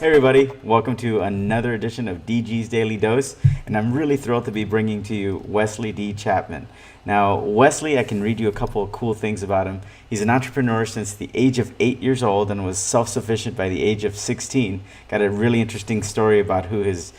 everybody, welcome to another edition of DG's Daily Dose, and I'm really thrilled to be bringing to you Wesley D. Chapman. Now, Wesley, I can read you a couple of cool things about him. He's an entrepreneur since the age of 8 years old and was self-sufficient by the age of 16. Got a really interesting story about who his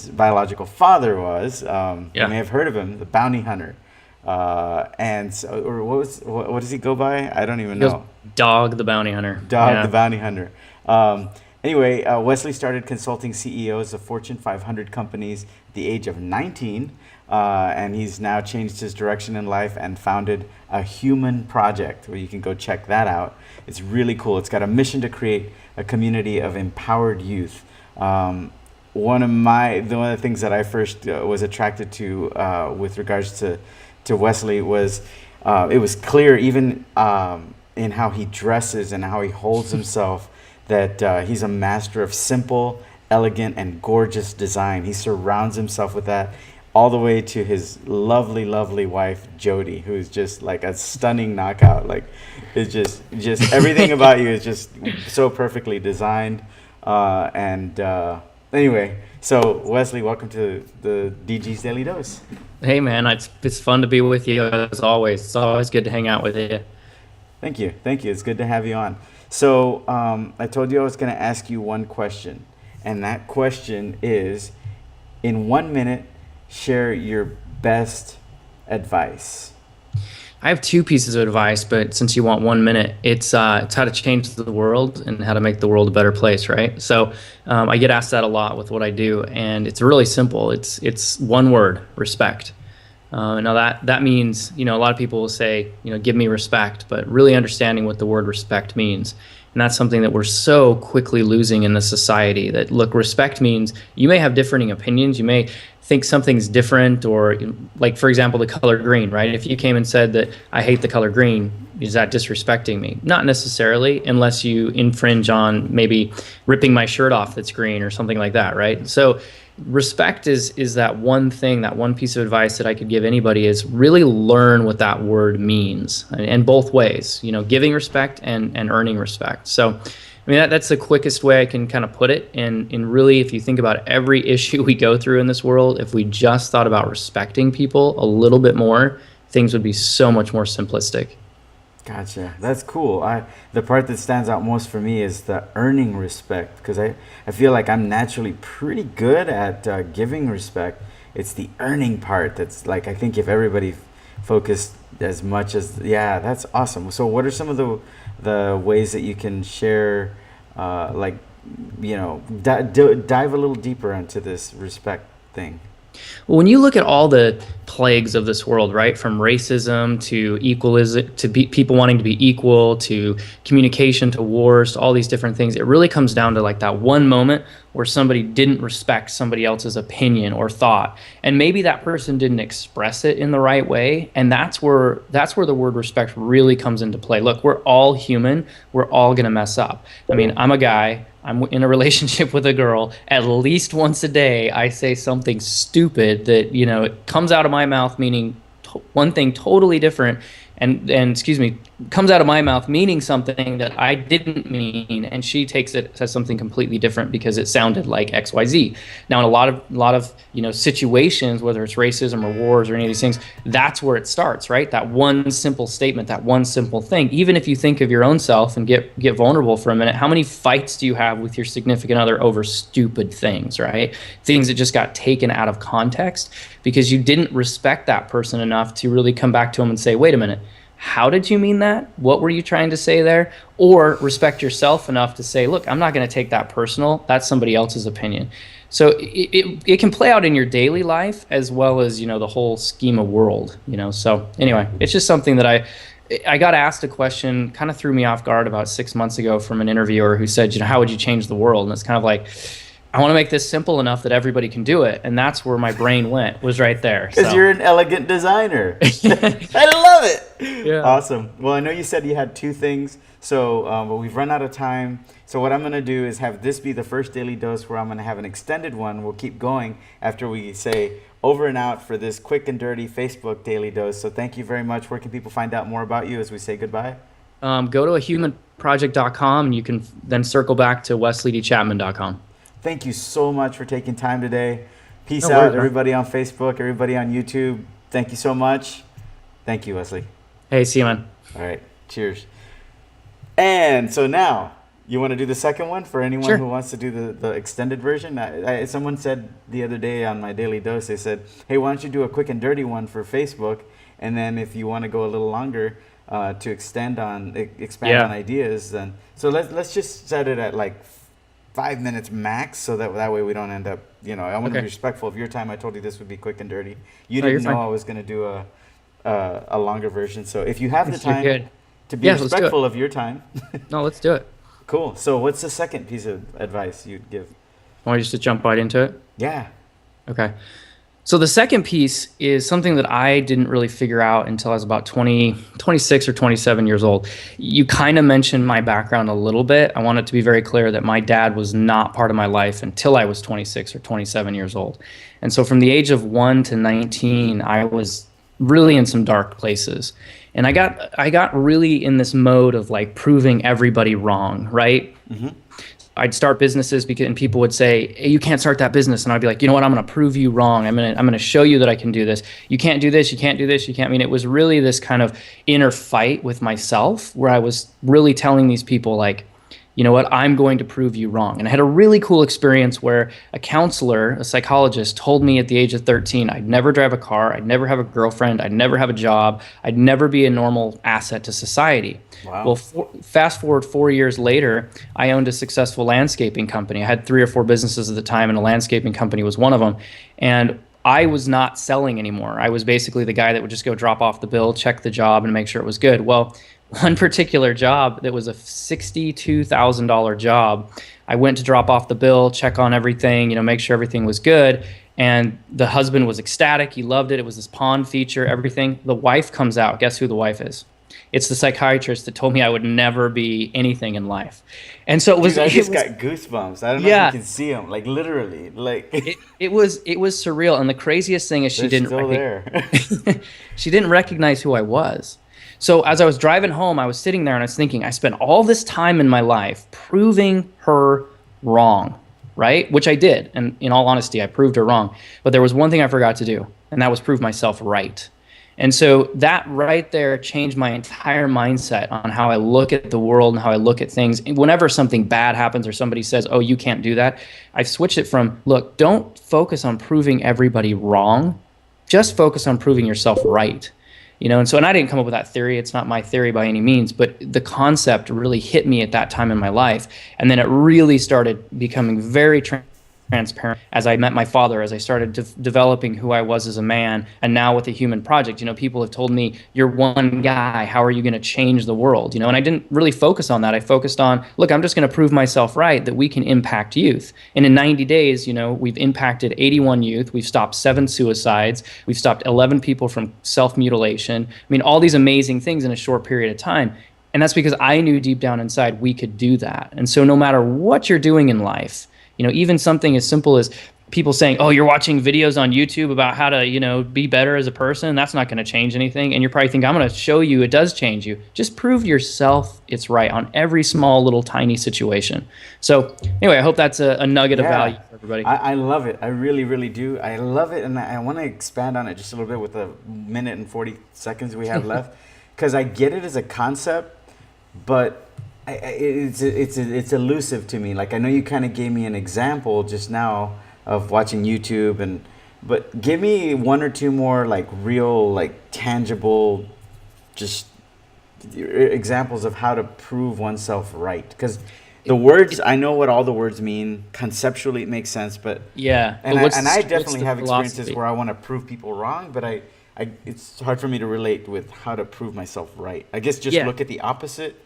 biological father was. You may have heard of him, the bounty hunter. And so, or what does he go by? I don't even know. Dog the bounty hunter. Dog the bounty hunter. Anyway, Wesley started consulting CEOs of Fortune 500 companies at the age of 19, and he's now changed his direction in life and founded a human project where you can go check that out. It's really cool. It's got a mission to create a community of empowered youth. One of the things that I first was attracted to with regards to Wesley was it was clear even in how he dresses and how he holds himself that he's a master of simple, elegant, and gorgeous design. He surrounds himself with that all the way to his lovely, lovely wife, Jody, who's just like a stunning knockout. Like, it's just everything about you is just so perfectly designed. Anyway, so Wesley, welcome to the DG's Daily Dose. Hey man, it's fun to be with you as always. It's always good to hang out with you. Thank you. It's good to have you on. So I told you I was going to ask you one question, and that question is, in 1 minute, share your best advice. I have two pieces of advice, but since you want 1 minute, it's how to change the world and how to make the world a better place, right? So I get asked that a lot with what I do, and it's really simple. It's one word: respect. Now that means, a lot of people will say, give me respect, but really understanding what the word respect means. And that's something that we're so quickly losing in the society. That, look, respect means you may have differing opinions. You may think something's different, or like, for example, the color green, right? If you came and said that I hate the color green, is that disrespecting me? Not necessarily, unless you infringe on maybe ripping my shirt off that's green or something like that, right? So respect is that one thing, that one piece of advice that I could give anybody is really learn what that word means, and both ways, giving respect and earning respect. So I mean, that's the quickest way I can kind of put it. And really, if you think about every issue we go through in this world, if we just thought about respecting people a little bit more, things would be so much more simplistic. Gotcha. That's cool. The part that stands out most for me is the earning respect, because I feel like I'm naturally pretty good at giving respect. It's the earning part that's like, I think if everybody focused as much as, that's awesome. So what are some of the ways that you can share, dive a little deeper into this respect thing? Well, when you look at all the plagues of this world, right, from racism to equalism, to people wanting to be equal, to communication, to wars, to all these different things, it really comes down to like that one moment where somebody didn't respect somebody else's opinion or thought, and maybe that person didn't express it in the right way, and that's where the word respect really comes into play. Look, we're all human. We're all gonna mess up. I mean, I'm a guy. I'm in a relationship with a girl. At least once a day, I say something stupid that, it comes out of my mouth meaning one thing totally different, and comes out of my mouth meaning something that I didn't mean, and she takes it as something completely different because it sounded like XYZ. Now, in a lot of situations, whether it's racism or wars or any of these things, that's where it starts, right? That one simple statement, that one simple thing. Even if you think of your own self and get vulnerable for a minute, how many fights do you have with your significant other over stupid things, right? Things that just got taken out of context because you didn't respect that person enough to really come back to them and say, wait a minute, how did you mean that? What were you trying to say there? Or respect yourself enough to say, look, I'm not going to take that personal. That's somebody else's opinion. So it can play out in your daily life as well as, the whole scheme of world, So anyway, it's just something that I got asked a question, kind of threw me off guard about 6 months ago from an interviewer who said, how would you change the world? And it's kind of like, I want to make this simple enough that everybody can do it. And that's where my brain was right there. Because you're an elegant designer. I love it. Yeah. Awesome. Well, I know you said you had two things, but we've run out of time. So what I'm going to do is have this be the first daily dose where I'm going to have an extended one. We'll keep going after we say over and out for this quick and dirty Facebook daily dose. So thank you very much. Where can people find out more about you as we say goodbye? Go to chapmanproject.com, and you can then circle back to wesleydchapman.com. Thank you so much for taking time today. Peace No out, worries, man. everybody on Facebook, everybody on YouTube. Thank you so much. Thank you, Wesley. Hey, see you, man. All right, cheers. And so now, you want to do the second one for anyone Sure. who wants to do the extended version? Someone said the other day on my daily dose, they said, hey, why don't you do a quick and dirty one for Facebook? And then if you want to go a little longer to expand on ideas, then so let's just set it at like 5 minutes max, so that way we don't end up. I want to be respectful of your time. I told you this would be quick and dirty. You didn't know fine. I was going to do a longer version. So if you have the You're time good. to be respectful of your time. No, let's do it. Cool. So what's the second piece of advice you'd give? Want me just to jump right into it? Yeah. Okay. So the second piece is something that I didn't really figure out until I was about 26 or 27 years old. You kind of mentioned my background a little bit. I want it to be very clear that my dad was not part of my life until I was 26 or 27 years old. And so from the age of 1 to 19, I was really in some dark places. And I got really in this mode of like proving everybody wrong, right? Mm-hmm. I'd start businesses and people would say, hey, you can't start that business. And I'd be like, you know what? I'm going to prove you wrong. I'm going to show you that I can do this. You can't do this. You can't do this. You can't. I mean, it was really this kind of inner fight with myself where I was really telling these people like, you know what? I'm going to prove you wrong. And I had a really cool experience where a counselor, a psychologist, told me at the age of 13, I'd never drive a car. I'd never have a girlfriend. I'd never have a job. I'd never be a normal asset to society. Wow. Well, fast forward 4 years later, I owned a successful landscaping company. I had 3 or 4 businesses at the time, and a landscaping company was one of them. And I was not selling anymore. I was basically the guy that would just go drop off the bill, check the job, and make sure it was good. Well, one particular job that was a $62,000 job, I went to drop off the bill, check on everything, make sure everything was good. And the husband was ecstatic. He loved it. It was this pond feature, everything. The wife comes out. Guess who the wife is? It's the psychiatrist that told me I would never be anything in life. And so it was. Dude, I just got goosebumps. I don't know if you can see them, like literally, like. It was surreal. And the craziest thing is she didn't. Still there. She didn't recognize who I was. So as I was driving home, I was sitting there and I was thinking, I spent all this time in my life proving her wrong, right? Which I did. And in all honesty, I proved her wrong. But there was one thing I forgot to do, and that was prove myself right. And so that right there changed my entire mindset on how I look at the world and how I look at things. And whenever something bad happens or somebody says, oh, you can't do that, I've switched it from, look, don't focus on proving everybody wrong. Just focus on proving yourself right. And so, and I didn't come up with that theory. It's not my theory by any means, but the concept really hit me at that time in my life. And then it really started becoming very transparent as I met my father, as I started developing who I was as a man, and now with the Human Project. People have told me, you're one guy, how are you going to change the world? And I didn't really focus on that. I focused on, look, I'm just going to prove myself right that we can impact youth. And in 90 days, we've impacted 81 youth. We've stopped 7 suicides. We've stopped 11 people from self-mutilation. I mean, all these amazing things in a short period of time. And that's because I knew deep down inside we could do that. And so no matter what you're doing in life, even something as simple as people saying, oh, you're watching videos on YouTube about how to, be better as a person, that's not going to change anything. And you're probably thinking, I'm going to show you it does change you. Just prove yourself it's right on every small, little, tiny situation. So anyway, I hope that's a nugget of value for everybody. I love it. I really, really do. I love it. And I want to expand on it just a little bit with the minute and 40 seconds we have left, because I get it as a concept, but it's elusive to me. Like, I know you kind of gave me an example just now of watching YouTube, but give me 1 or 2 more like real, like tangible, just examples of how to prove oneself right. Because the words, I know what all the words mean. Conceptually, it makes sense, but yeah. And I definitely have experiences where I want to prove people wrong, but it's hard for me to relate with how to prove myself right. I guess just look at the opposite.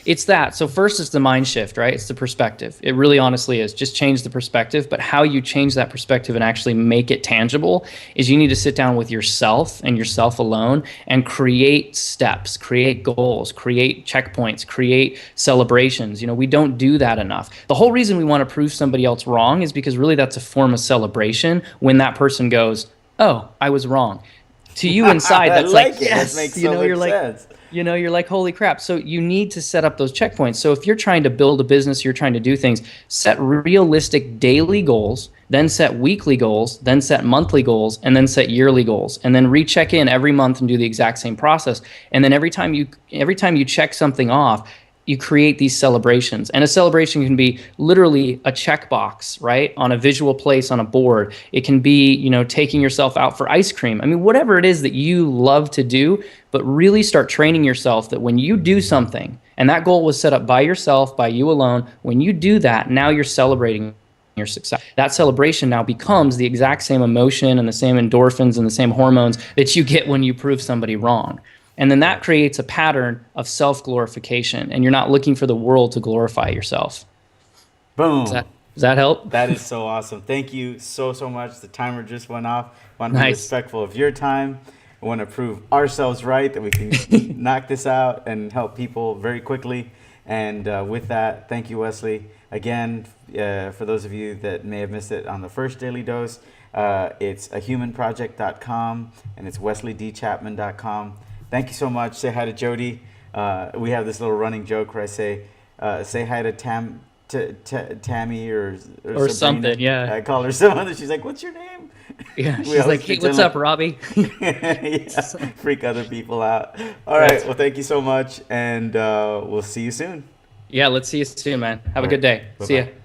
It's that. So first it's the mind shift, right? It's the perspective. It really honestly is. Just change the perspective. But how you change that perspective and actually make it tangible is you need to sit down with yourself and yourself alone and create steps, create goals, create checkpoints, create celebrations. We don't do that enough. The whole reason we want to prove somebody else wrong is because really that's a form of celebration when that person goes, oh, I was wrong. to you inside, I that's like, like it. That yes, makes so you're much like, sense. you're like, holy crap. So you need to set up those checkpoints. So if you're trying to build a business, you're trying to do things, set realistic daily goals, then set weekly goals, then set monthly goals, and then set yearly goals, and then recheck in every month and do the exact same process. And then every time you check something off, you create these celebrations. And a celebration can be literally a checkbox, right? On a visual place on a board. It can be, taking yourself out for ice cream. I mean, whatever it is that you love to do, but really start training yourself that when you do something, and that goal was set up by yourself, by you alone, when you do that, now you're celebrating your success. That celebration now becomes the exact same emotion and the same endorphins and the same hormones that you get when you prove somebody wrong. And then that creates a pattern of self-glorification, and you're not looking for the world to glorify yourself. Boom. Does that help? That is so awesome. Thank you so, so much. The timer just went off. I want to be Nice. respectful of your time. I want to prove ourselves right that we can knock this out and help people very quickly. And with that, thank you, Wesley. Again, for those of you that may have missed it on the first Daily Dose, it's ahumanproject.com and it's wesleydchapman.com. Thank you so much. Say hi to Jody. We have this little running joke where I say hi to Tammy or Sabrina. Something, yeah. I call her something. She's like, "What's your name?" Yeah, We she's always like, hey, pretend what's up, Robbie? yeah, freak other people out. All right. Well, thank you so much, and we'll see you soon. Yeah, let's see you soon, man. Have a All good right. day. See ya. Bye-bye.